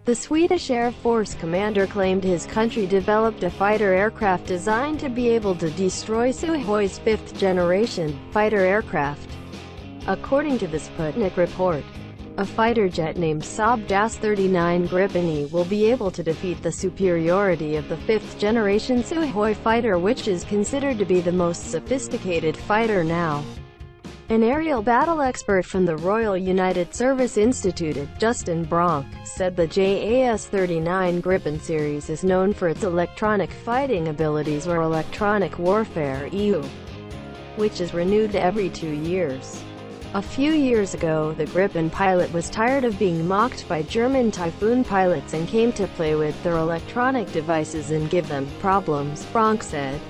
The Swedish Air Force commander claimed his country developed a fighter aircraft designed to be able to destroy Sukhoi's fifth-generation fighter aircraft. According to the Sputnik report, a fighter jet named Saab JAS39 Gripen E will be able to defeat the superiority of the fifth-generation Sukhoi fighter, which is considered to be the most sophisticated fighter now. An aerial battle expert from the Royal United Service Institute, Justin Bronk, said the JAS39 Gripen series is known for its electronic fighting abilities, or electronic warfare (EU), which is renewed every 2 years. A few years ago, the Gripen pilot was tired of being mocked by German Typhoon pilots and came to play with their electronic devices and give them problems, Bronk said.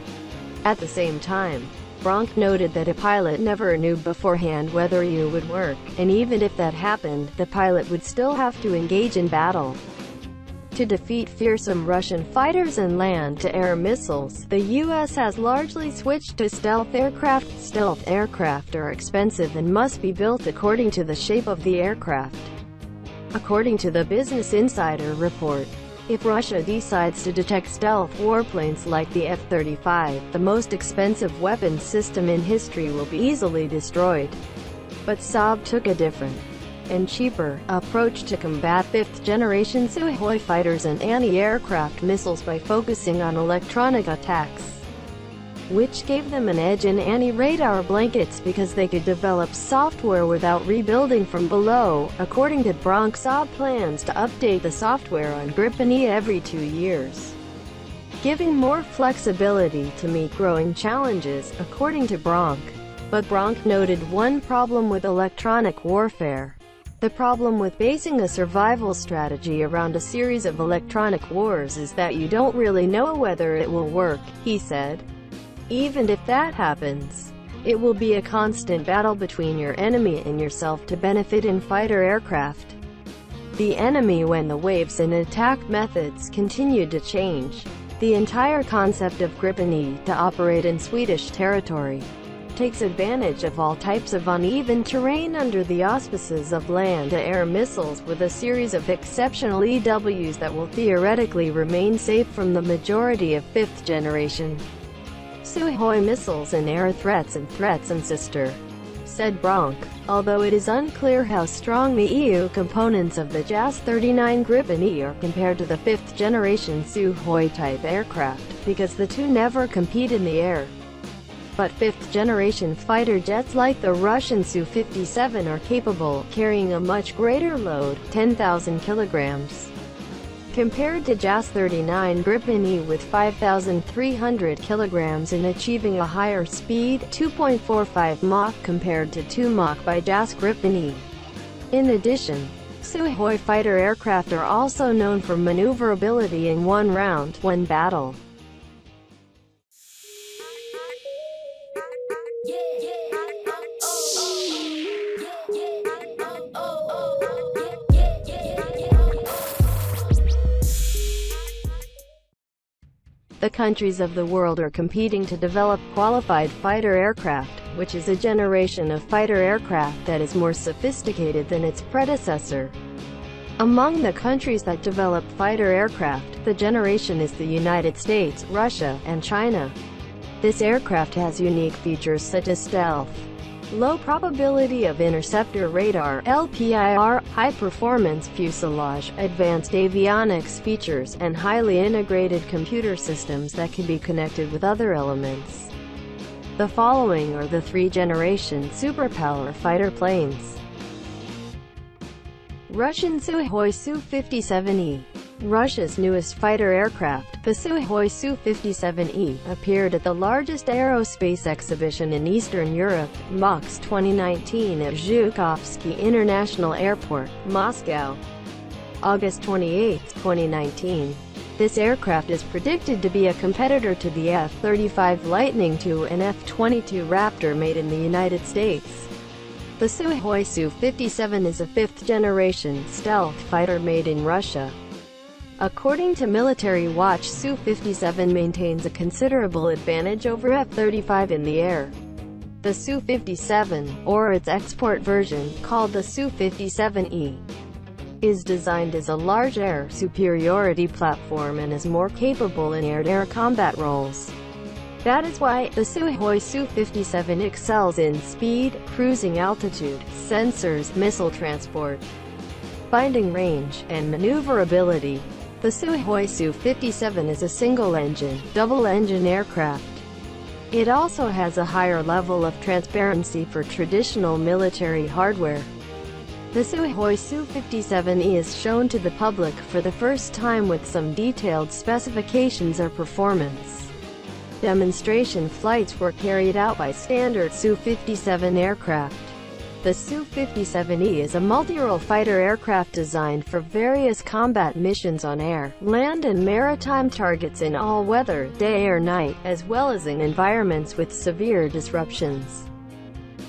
At the same time, Bronk noted that a pilot never knew beforehand whether EU would work, and even if that happened, the pilot would still have to engage in battle. To defeat fearsome Russian fighters and land-to-air missiles, the U.S. has largely switched to stealth aircraft. Stealth aircraft are expensive and must be built according to the shape of the aircraft. According to the Business Insider report, if Russia decides to detect stealth warplanes like the F-35, the most expensive weapons system in history will be easily destroyed. But Saab took a different, and cheaper, approach to combat fifth-generation Sukhoi fighters and anti-aircraft missiles by focusing on electronic attacks, which gave them an edge in anti-radar blankets because they could develop software without rebuilding from below. According to Bronk, Saab plans to update the software on Gripen E every 2 years, giving more flexibility to meet growing challenges, according to Bronk. But Bronk noted one problem with electronic warfare. The problem with basing a survival strategy around a series of electronic wars is that you don't really know whether it will work, he said. Even if that happens, it will be a constant battle between your enemy and yourself to benefit in fighter aircraft. The enemy, when the waves and attack methods continued to change, the entire concept of Gripen E to operate in Swedish territory takes advantage of all types of uneven terrain under the auspices of land-to-air missiles, with a series of exceptional EWs that will theoretically remain safe from the majority of fifth-generation Sukhoi missiles and air threats and sister, said Bronk. Although it is unclear how strong the EU components of the JAS39 Gripen E are compared to the fifth-generation Sukhoi-type aircraft, because the two never compete in the air. But fifth-generation fighter jets like the Russian Su-57 are capable of carrying a much greater load, 10,000 kilograms, compared to JAS39 Gripen E with 5,300 kilograms, and achieving a higher speed, 2.45 Mach compared to 2 Mach by JAS Gripen E. In addition, Sukhoi fighter aircraft are also known for maneuverability in one round, one battle. The countries of the world are competing to develop qualified fighter aircraft, which is a generation of fighter aircraft that is more sophisticated than its predecessor. Among the countries that develop fighter aircraft, the generation is the United States, Russia, and China. This aircraft has unique features such as stealth, low probability of interceptor radar (LPIR), high-performance fuselage, advanced avionics features, and highly integrated computer systems that can be connected with other elements. The following are the three-generation superpower fighter planes. Russian Sukhoi Su-57E. Russia's newest fighter aircraft, the Sukhoi Su-57E, appeared at the largest aerospace exhibition in Eastern Europe, MAX 2019 at Zhukovsky International Airport, Moscow, August 28, 2019. This aircraft is predicted to be a competitor to the F-35 Lightning II and F-22 Raptor made in the United States. The Sukhoi Su-57 is a fifth-generation stealth fighter made in Russia. According to Military Watch, Su-57 maintains a considerable advantage over F-35 in the air. The Su-57, or its export version, called the Su-57E, is designed as a large air superiority platform and is more capable in air-to-air combat roles. That is why the Sukhoi Su-57 excels in speed, cruising altitude, sensors, missile transport, finding range, and maneuverability. The Sukhoi Su-57 is a single-engine, double-engine aircraft. It also has a higher level of transparency for traditional military hardware. The Sukhoi Su-57E is shown to the public for the first time with some detailed specifications or performance. Demonstration flights were carried out by standard Su-57 aircraft. The Su-57E is a multi-role fighter aircraft designed for various combat missions on air, land and maritime targets in all weather, day or night, as well as in environments with severe disruptions.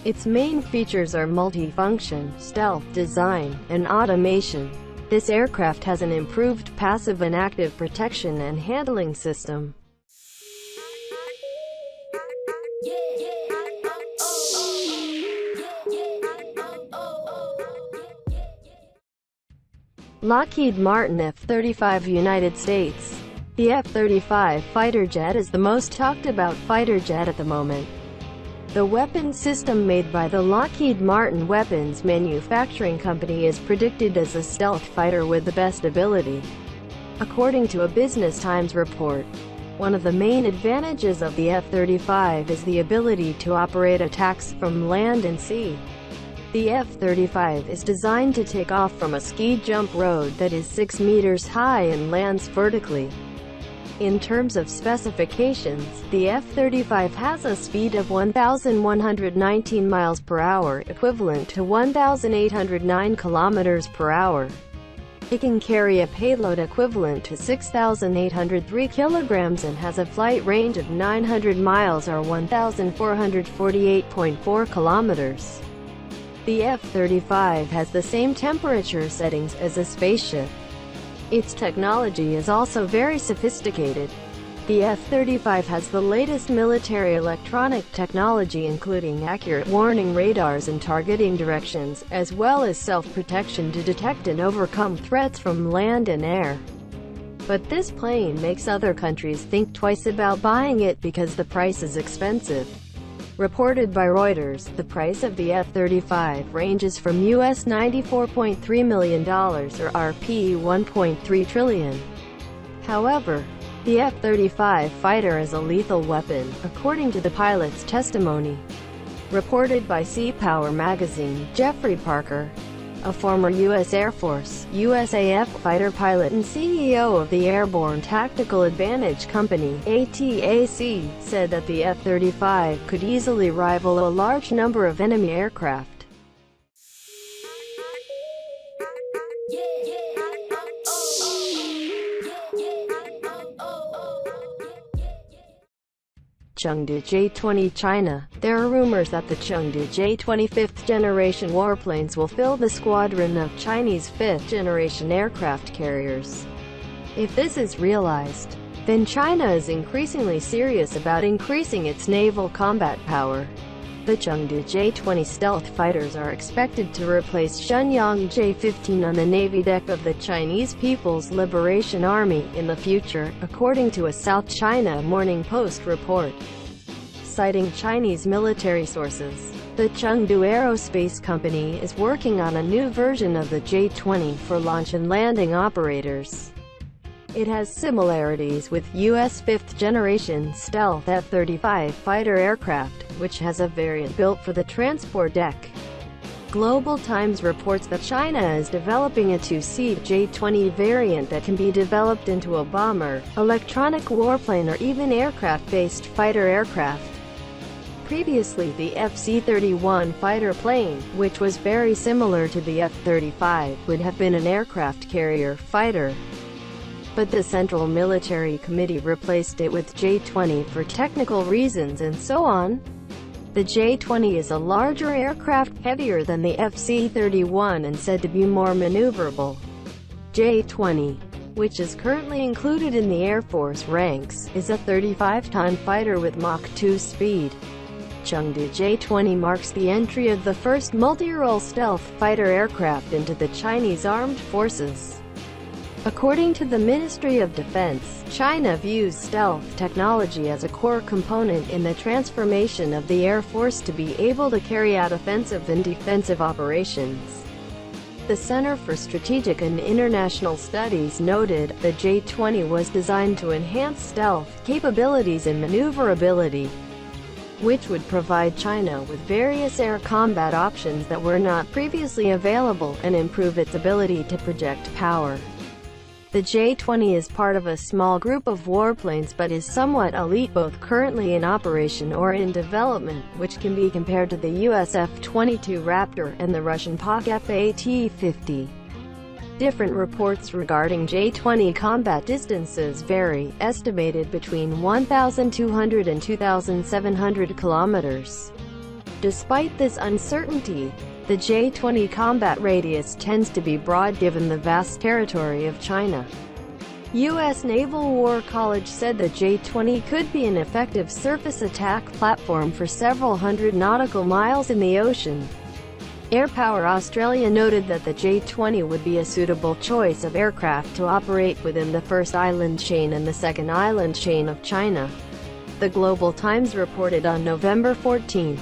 Its main features are multi-function, stealth design, and automation. This aircraft has an improved passive and active protection and handling system. Lockheed Martin F-35 United States. The F-35 fighter jet is the most talked about fighter jet at the moment. The weapon system made by the Lockheed Martin Weapons Manufacturing Company is predicted as a stealth fighter with the best ability. According to a Business Times report, one of the main advantages of the F-35 is the ability to operate attacks from land and sea. The F-35 is designed to take off from a ski jump road that is 6 meters high and lands vertically. In terms of specifications, the F-35 has a speed of 1,119 miles per hour, equivalent to 1,809 kilometers per hour. It can carry a payload equivalent to 6,803 kilograms and has a flight range of 900 miles or 1,448.4 kilometers. The F-35 has the same temperature settings as a spaceship. Its technology is also very sophisticated. The F-35 has the latest military electronic technology including accurate warning radars and targeting directions, as well as self-protection to detect and overcome threats from land and air. But this plane makes other countries think twice about buying it because the price is expensive. Reported by Reuters, the price of the F-35 ranges from US $94.3 million or Rp. 1.3 trillion. However, the F-35 fighter is a lethal weapon, according to the pilot's testimony. Reported by Sea Power magazine, Jeffrey Parker, a former U.S. Air Force, USAF fighter pilot and CEO of the Airborne Tactical Advantage Company, ATAC, said that the F-35 could easily rival a large number of enemy aircraft. CHENGDU J-20 China. There are rumors that the CHENGDU J-20 fifth-generation warplanes will fill the squadron of Chinese fifth-generation aircraft carriers. If this is realized, then China is increasingly serious about increasing its naval combat power. The CHENGDU J-20 stealth fighters are expected to replace Shenyang J-15 on the Navy deck of the Chinese People's Liberation Army in the future, according to a South China Morning Post report. Citing Chinese military sources, the Chengdu Aerospace Company is working on a new version of the J-20 for launch and landing operators. It has similarities with U.S. fifth-generation stealth F-35 fighter aircraft, which has a variant built for the transport deck. Global Times reports that China is developing a two-seat J-20 variant that can be developed into a bomber, electronic warplane or even aircraft-based fighter aircraft. Previously, the FC-31 fighter plane, which was very similar to the F-35, would have been an aircraft carrier fighter. But the Central Military Committee replaced it with J-20 for technical reasons and so on. The J-20 is a larger aircraft, heavier than the FC-31 and said to be more maneuverable. J-20, which is currently included in the Air Force ranks, is a 35-ton fighter with Mach 2 speed. CHENGDU J-20 marks the entry of the first multi-role stealth fighter aircraft into the Chinese armed forces. According to the Ministry of Defense, China views stealth technology as a core component in the transformation of the Air Force to be able to carry out offensive and defensive operations. The Center for Strategic and International Studies noted, the J-20 was designed to enhance stealth capabilities and maneuverability, which would provide China with various air combat options that were not previously available, and improve its ability to project power. The J-20 is part of a small group of warplanes but is somewhat elite, both currently in operation or in development, which can be compared to the US F-22 Raptor and the Russian PAK F-50. Different reports regarding J-20 combat distances vary, estimated between 1,200 and 2,700 kilometers. Despite this uncertainty, the J-20 combat radius tends to be broad given the vast territory of China. U.S. Naval War College said the J-20 could be an effective surface attack platform for several hundred nautical miles in the ocean. Air Power Australia noted that the J-20 would be a suitable choice of aircraft to operate within the first island chain and the second island chain of China. The Global Times reported on November 14,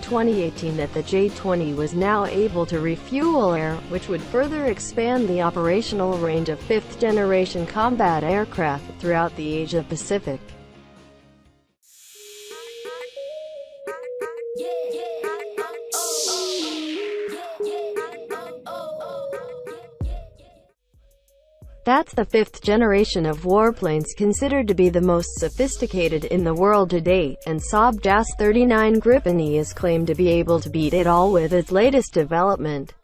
2018 that the J-20 was now able to refuel air, which would further expand the operational range of fifth-generation combat aircraft throughout the Asia-Pacific. That's the fifth generation of warplanes, considered to be the most sophisticated in the world to date, and Saab JAS39 Gripen E is claimed to be able to beat it all with its latest development.